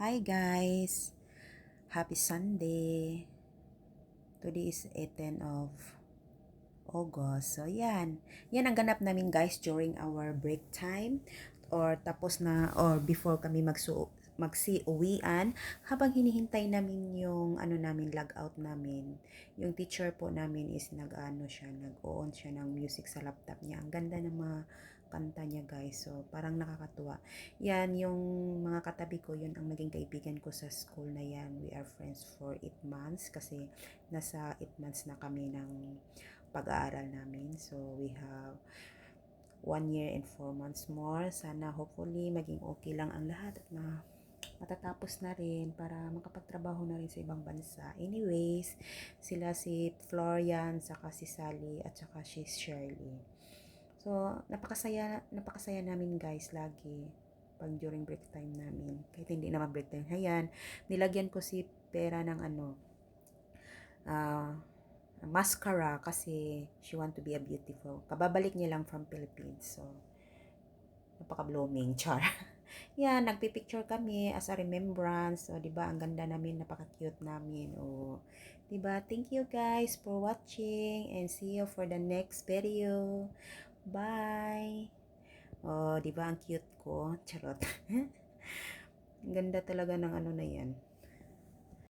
Hi guys! Happy Sunday! Today is 18 of August. So yan. Yan ang ganap namin guys during our break time or tapos na or before kami magsi-uwian habang hinihintay namin yung namin log out namin. Yung teacher po namin is nag-on siya ng music sa laptop niya. Ang ganda ng mga kanta niya guys. So parang nakakatuwa. Yan yung mga katabi ko, yun ang naging kaibigan ko sa school na yan. We are friends for 8 months kasi nasa 8 months na kami ng pag-aaral namin. So we have 1 year and 4 months more. Sana hopefully maging okay lang ang lahat at matatapos na rin para makapagtrabaho na rin sa ibang bansa. Anyways, sila si Florian, saka si Sally, at saka si Shirley. So, napakasaya namin guys lagi pag during break time namin. Kahit hindi naman break time. Ayan, nilagyan ko si Pera ng mascara kasi she want to be a beautiful. Kababalik niya lang from Philippines. So, napaka-blooming, char. Yan, nagpipicture kami as a remembrance. So, 'di ba, ang ganda namin, napaka-cute namin. Oh, 'di ba? Thank you guys for watching and see you for the next video. Bye. Oh, 'di ba ang cute ko? Charot. Ang ganda talaga ng na 'yan.